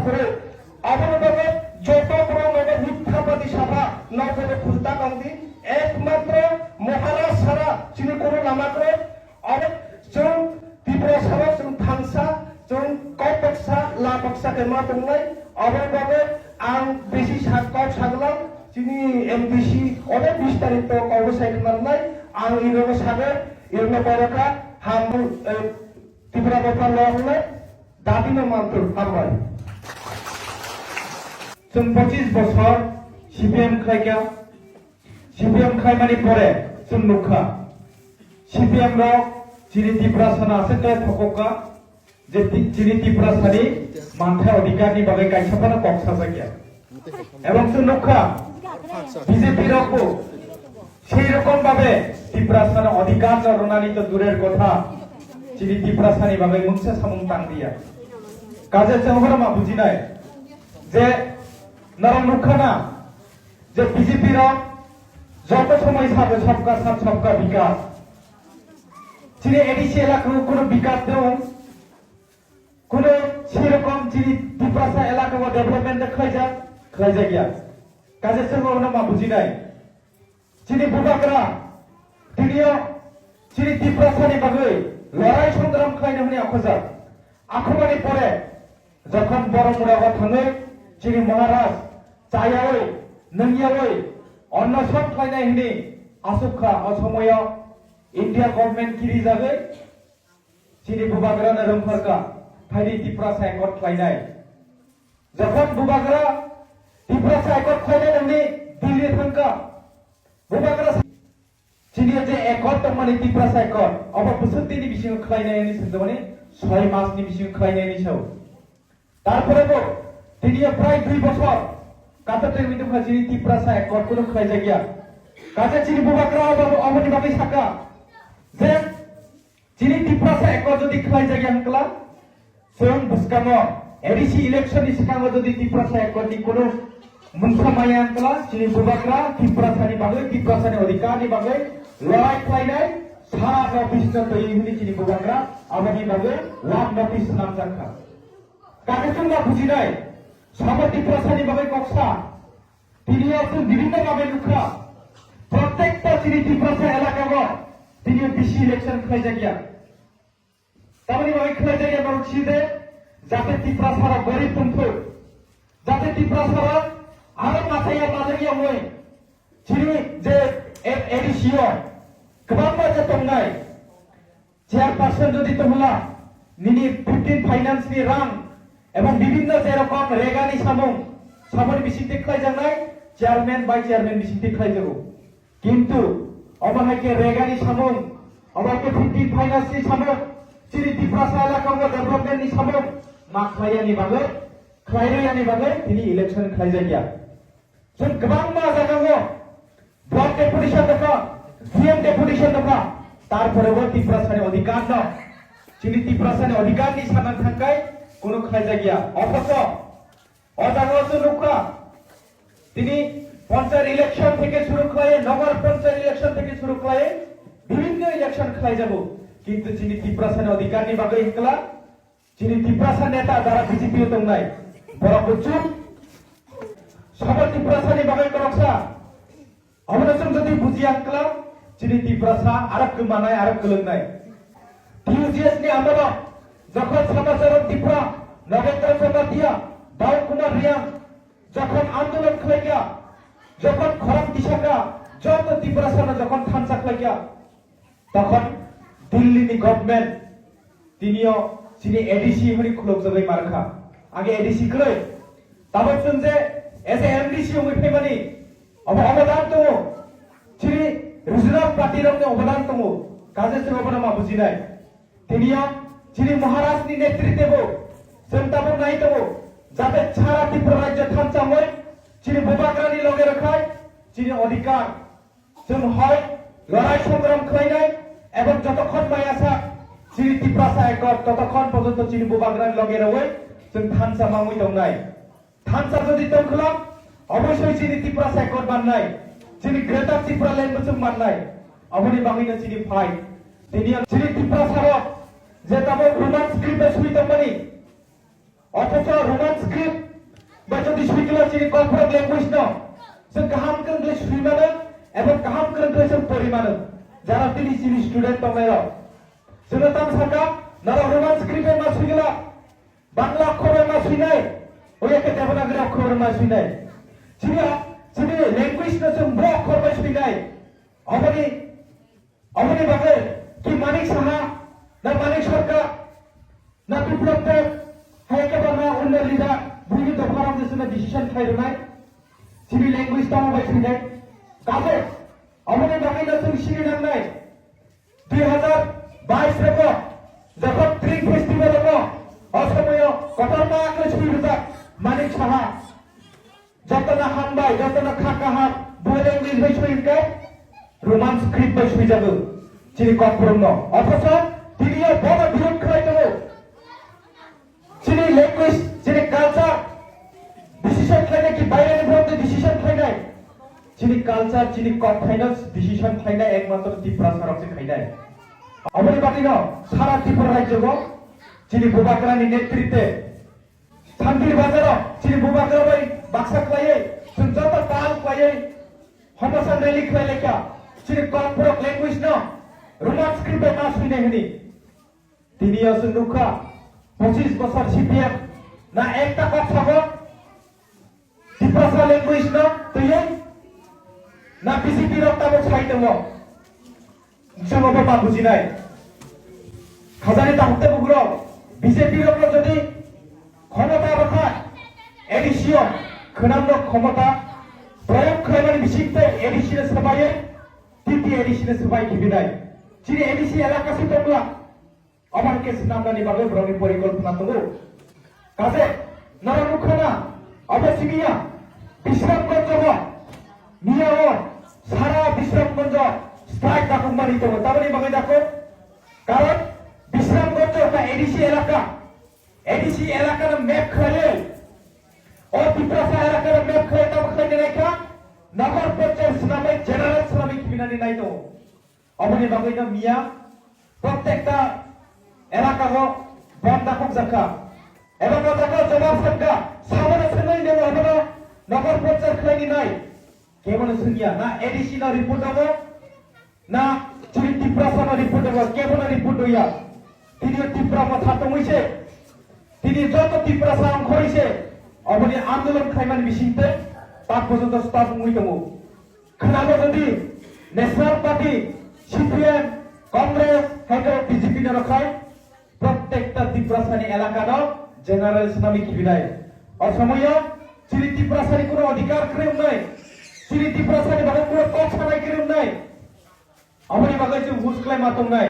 করে অবনভাবে যত বড় মিথ্যাবাদী সভা নগরে খুলতা কান্দি একমাত্র মহারাজ সারা চিনি কোনো নামাকে অনেক जों त्रिपुरा सारा जों थांसा जों कपक्सा लापक्सा के मा दंनाय अबेबाबे आं बेसि साकाव सागलां जोंनि एमबिसि अनेक बिस्तारित कवबो सायखनाय आं इरनो सागे इरनो बरका हाम त्रिपुरा बापा लहनाय दाबिनो मानथुर हामबाय जों 25 বছর সিপিএম खायगा সিপিএম खायमानि परे जों नुखा সিপিএম रो Ciri Tiprasana setelah pokoknya jadi ciri Tiprasani mantai अधिकार ni bagai kaisa pada koksa saja. Ebang sunukha BJP roko সেই রকম ভাবে Tiprasana अधिकार জরনানি তো দূরের কথা ciri Tiprasani bagai মুংসা সামুং টাং দিয়া কাজে চহরা মা বুঝি নাই যে নরম নুখানা যে বিজেপি র যত সময় সাথে সবকা সাথ সবকা বিকাশ যিনি এডিসি এলাকার কোনো বিকাশ দেন কোনো সেরকম যিনি ত্রিপুরা এলাকা বা ডেভেলপমেন্ট খাইজা গিয়া কাজে সঙ্গে মা বুঝি নাই যিনি বুবাকরা তিনিও যিনি ত্রিপুরাসানি বাগৈ লড়াই সংগ্রাম খাইনো হনি আখোজা আখোমানি পরে যখন বড় মুরাবা থাঙে যিনি মহারাজ চায়াওই নঙ্গিয়াওই অন্নসন খাইনাই হনি আসুখা অসময় India government kiri jagai ciri bubagra na rongfarka phaini Tripura saikot khlainai jokhon bubagra Tripura saikot khlainai nangni Delhi thangka bubagra ciri je ekot tongmani Tripura saikot obo busur tini bising khlainai ni sengdomani 6 মাস ni bising khlainai ni sau tarpore bo tinio pray 2 বছর কাটাতে মিটো ciri Tripura saikot kono khlaijai gya kaje ciri bubagra oboni bagai saka যে যিনি Tripura acre যদি খাই জায়গা হংকলা স্বয়ং বুসকানো ADC election ইসকাঙ্গ যদি Tripura acre নি কোনো মুনসা মায়া হংকলা যিনি বুবাকরা ত্রিপুরা সানি বাগে ত্রিপুরা সানি অধিকার নি বাগে লড়াই খাইনাই সারা অফিস তো ইহুনি যিনি বুবাকরা আবানি বাগে লাভ নোটিস নাম জাখা কাকে সঙ্গে বুঝি নাই সব ত্রিপুরা সানি বাগে কক্সা তিনি আছে বিভিন্ন ভাবে লুখা প্রত্যেকটা যিনি ত্রিপুরা এলাকা তিনি বিসি ইলেকশন খাইজা গিয়া তামানি ওই খাইজা গিয়া নরছিদে যাতে ত্রিপুরা সারা গরিব বন্ধু যাতে ত্রিপুরা সারা আরো মাথাইয়া মাদারিয়া মই যিনি যে এডিসিও গোबां বাজে তংনাই চেয়ারপারসন যদি তোমলা নিনি 15 ফাইনান্স নি রাং এবং বিভিন্ন যেরকম রেগানি সামং সামন বিসিতে খাইজানাই চেয়ারম্যান বাই চেয়ারম্যান বিসিতে খাইজাবো কিন্তু অবহাইকে রেগানি সামং অবহাইকে 15 ফাইনান্স নি সামং চিনি ত্রিপুরা এলাকা ডেভেলপমেন্ট নি সামং মা খাইয়ানি বাগে খাইরায়ানি বাগে তিনি ইলেকশন খাইজা গিয়া जों गोबां मा जानांगौ ब्लक डेपुटेशन दफा सीएम डेपुटेशन दफा तारपरेबो ত্রিপুরাসানি অধিকার ন চিনি ত্রিপুরাসানি অধিকার নি সানান থাকাই কোনো খাইজা গিয়া অথচ অজাগত লোকা তিনি পঞ্চায়েত ইলেকশন থেকে শুরু করে নগর পঞ্চায়েত ইলেকশন থেকে শুরু করে বিভিন্ন ইলেকশন খাই যাব কিন্তু যিনি ত্রিপুরাসানি অধিকার নি বাগে ইনকলা যিনি ত্রিপুরাসানি নেতা যারা বিজেপি তো নাই বড় বুঝুন সব ত্রিপুরাসানি বাগে করকসা অবনসন যদি বুঝি আনকলা যিনি ত্রিপুরাসা আরব গমানায় আরব গলংনায় টিউজিএস নি আন্দোলন যখন সমাজের ত্রিপুরা নগেন্দ্র চন্দ্র দাউ কুমার রিয়াং যখন আন্দোলন খাইয়া যখন খরম দিশাকা যত ত্রিপুরাসানা যখন থানসা খাইয়া তখন দিল্লিনি গভর্নমেন্ট তিনিও যিনি এডিসি হনি খুলক জগাই মারখা আগে এডিসি কই তাবচন যে এজ এ এমডিসি হই ফেমানি অবদান তো যিনি রিজনাল পার্টি রং অবদান তো কাজে সরবনা মা বুঝি নাই তিনিও যিনি মহারাষ্ট্র নেতৃত্বে দেব সন্তাব নাই তো যাতে সারা ত্রিপুরা রাজ্য থানসা হয় যিনি বুবাকরানি লগে রাখায় যিনি অধিকার जों হয় লড়াই সংগ্রাম খাইনাই এবং যতক্ষণ মায়াসা যিনি ত্রিপুরা একর ততক্ষণ পর্যন্ত যিনি বুবাকরানি লগে রয় जों থানসা মাঙ্গই দংনাই থানসা যদি তংখলাম অবশ্যই যিনি ত্রিপুরা একর মাননাই যিনি গ্রেটার ত্রিপুরা ল্যাঙ্গুয়েজ মাননাই অবনি বাঙিনা যিনি ফাই তিনি যিনি ত্রিপুরা সারক যে তব রোমান স্ক্রিপ্টে সুইতমানি অথচ Roman script ba jadi suikla chini corporate language no जों गाहाम गोरलै सुइमानो एबा गाहाम गोरलै जों परिमानो जारा तिनि जिनि स्टुडेन्ट दंनायाव जोङो ताम साका नारा रोमान स्क्रिप्ट मा सुइगला बांला अक्षर मा सुइनाय ओयाके देबनागरी अक्षर मा सुइनाय जिनि ল্যাঙ্গুয়েজ न जों ब अक्षर मा सुइनाय अबनि बागै कि मानिक साहा ना मानिक सरकार ना बिप्लब देव हायके बारना उन्नर लिडा बुनि दफाराव जोंना डिसिजन खायरनाय जिनि ল্যাঙ্গুয়েজ दङ बाय सुइनाय काजे अबनि बागै जों सिरि नांनाय 2022 रेको যখন ট্রিক ফেস্টিভ্যাল হলো অসময় কতটা আকাশ বিরুদ্ধে মানিক সাহা যতনা হামবাই যতনা খাকাহার বলে ইংলিশ ভাই শুইনকে রোমান স্ক্রিপ্ট ভাই শুই যাবে যিনি কর্পোরেট ন অথচ তিনিও বড় বিরোধ খাই দেব যিনি ল্যাঙ্গুয়েজ যিনি কালচার ডিসিশন খাইনে কি বাইরের বিরুদ্ধে ডিসিশন খাইনাই যিনি কালচার যিনি কনফাইন্যান্স ডিসিশন খাইনাই একমাত্র ত্রিপুরা সারকছে খাইনাই अबनि बादिनो सारा त्रिपुरा राज्यको जिनि बुबाग्रानि नेतृत्वे थांगिर बाजाराव जिनि बुबाग्राबाय बाक्सा क्लायै जों जत ताल क्लायै हमासान रेली क्लायलेखा जिनि कॉर्पोरेट लैंग्वेज न रोमान स्क्रिप्ट मा सुइनाय हनि तिनिया जों नुखा 25 বছর সিপিএম ना একটা কথাबो त्रिपुरा लैंग्वेज न तयै ना बीजेपी रक्ताबो साइदमो जोङो बाबा बुजिनाय খাজানি তাহতে বুগুলো বিজেপি রকম যদি ক্ষমতা রাখা এডিশন খনান্দ ক্ষমতা প্রয়োগ খাইমানি বিশিতে এডিশনে সবাই টিটি এডিশনে সবাই কিবিনাই যিনি এডিসি এলাকা সিতমলা আমার কেস নামদানি ভাবে ব্রনি পরিকল্পনা দङ কাজে নরমুখনা অবসিমিয়া বিশ্রামগঞ্জ মিয়াও সারা বিশ্রামগঞ্জ স্ট্রাইক ডাকুন মানি দङ তাবনি বাগে ডাকো কারণ বিশ্রামগঞ্জ একটা এডিসি এলাকার ম্যাপ খেলে ও ত্রিপুরা এলাকার ম্যাপ খেলে তাম খেলে রেখা নগর পঞ্চায়েত নামে জেনারেল শ্রমিক বিনানি নাই তো অবনি বাগে না মিয়া প্রত্যেকটা এলাকা বন ডাকুক জাকা এবং জাকা জবাব সাকা সামনে সেনাই দেব হবো নগর পঞ্চায়েত খেলে নাই কেমন শুনিয়া না এডিসি না রিপোর্ট হবে না যিনি ত্রিপুরা রিপোর্ট হবে কেমন রিপোর্ট হইয়া তিনি ত্রিপুরা মাথা তমইছে তিনি যত ত্রিপুরা সাম করেছে অবনি আন্দোলন খাইমান বিশিতে তার পর্যন্ত স্টাফ মুই দङ খানাবো যদি ন্যাশনাল পার্টি সিপিএম কংগ্রেস হেগো বিজেপি ন রখায় প্রত্যেকটা ত্রিপুরাসানি এলাকা ন জেনারেল ইসলামিক বিনাই অসময় যিনি ত্রিপুরাসানি কোনো অধিকার ক্রেম নাই যিনি ত্রিপুরাসানি ভাবে কোনো কথা নাই ক্রেম নাই অবনি বাগে যে হুস ক্লাইম আতং নাই